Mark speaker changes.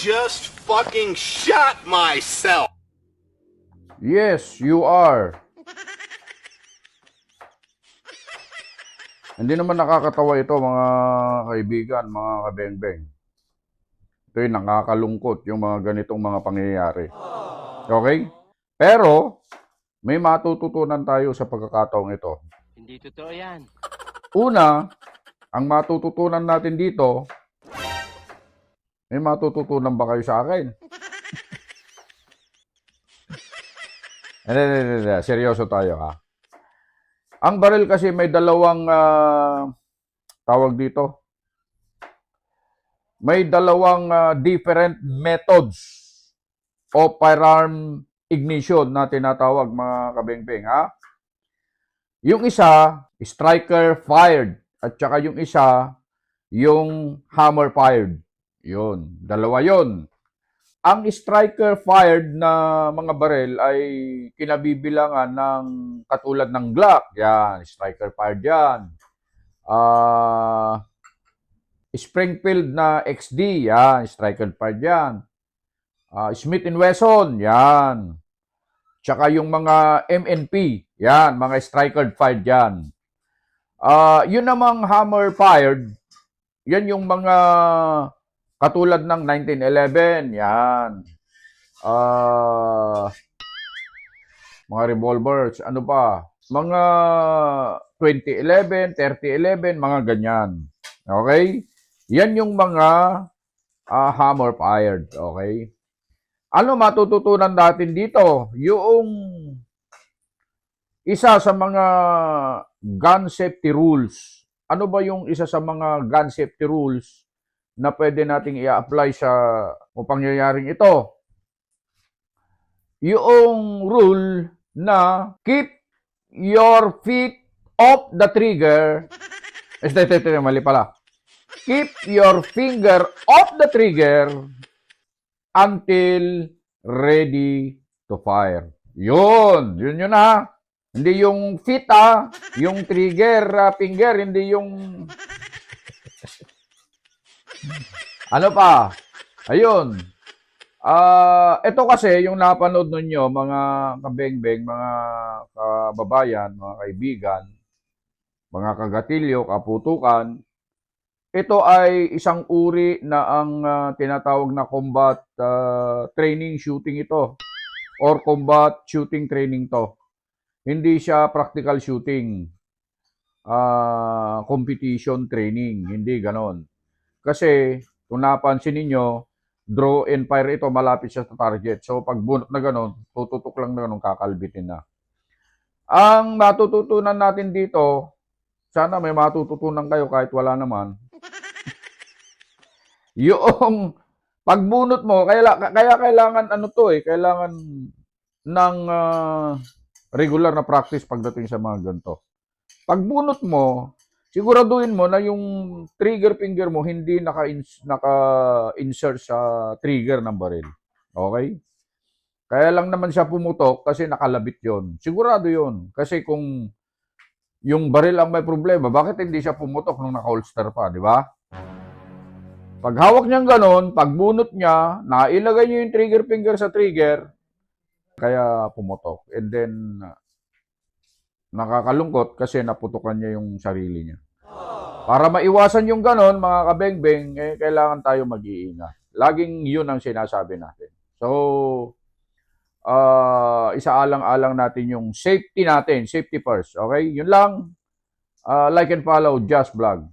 Speaker 1: just fucking shot myself.
Speaker 2: Yes, you are. Hindi naman nakakatawa ito mga kaibigan, mga kabengbeng. Ito yung nakakalungkot yung mga ganitong mga pangyayari. Okay? Pero, may matututunan tayo sa pagkakataong ito.
Speaker 3: Hindi totoo yan.
Speaker 2: Una, ang matututunan natin dito, may matututunan ba kayo sa akin? Hindi. Seryoso tayo ha. Ang baril kasi may dalawang tawag dito. May dalawang different methods o firearm ignition na tinatawag mga kabengbeng ha. Yung isa, striker fired at saka yung isa, yung hammer fired. Yun, dalawa yun. Ang striker fired na mga baril ay kinabibilangan ng katulad ng Glock. Yan, striker fired yan. Springfield na XD, yan, striker fired yan. Smith & Wesson, yan. Tsaka yung mga MNP, yan, mga striker fired yan. Yun namang hammer fired, yan yung mga katulad ng 1911, yan. Mga revolvers, ano pa? Mga 2011, 3011, mga ganyan. Okay? Yan yung mga hammer fired, okay? Ano matututunan natin dito? Yung isa sa mga gun safety rules. Ano ba yung isa sa mga gun safety rules na pwede nating i-apply sa pangyayaring ito? Yung rule na keep your feet off the trigger. Mali pala. Keep your finger off the trigger until ready to fire. Yun na. Hindi yung feet yung trigger finger, hindi yung ano pa? Ayun. Ito kasi yung napanood ninyo mga kabengbeng, mga kababayan, mga kaibigan, mga kagatilyo, kaputukan. Ito ay isang uri na ang tinatawag na combat training shooting ito or combat shooting training to. Hindi siya practical shooting, competition training, hindi ganon. Kasi kung napansin ninyo, draw and fire ito, malapit siya sa target. So pag bunot na ganon, tututok lang na ganon, kakalbitin na. Ang matututunan natin dito, sana may matututunan kayo kahit wala naman. Yung pagbunot mo, kaya kailangan kailangan ng regular na practice pagdating sa mga ganito. Pagbunot mo, siguraduhin mo na yung trigger finger mo hindi naka-insert sa trigger ng baril. Okay? Kaya lang naman siya pumutok kasi nakalabit yon. Sigurado yon. Kasi kung yung baril ang may problema, bakit hindi siya pumutok nung naka-holster pa, di ba? Pag hawak niyang ganon, pagbunot niya, nailagay niyo yung trigger finger sa trigger, kaya pumutok. And then, nakakalungkot kasi naputukan niya yung sarili niya. Para maiwasan yung ganon, mga kabengbeng, kailangan tayo mag-iingat. Laging yun ang sinasabi natin. So, isaalang-alang natin yung safety natin, safety first. Okay? Yun lang. Like and follow, Just Vlog.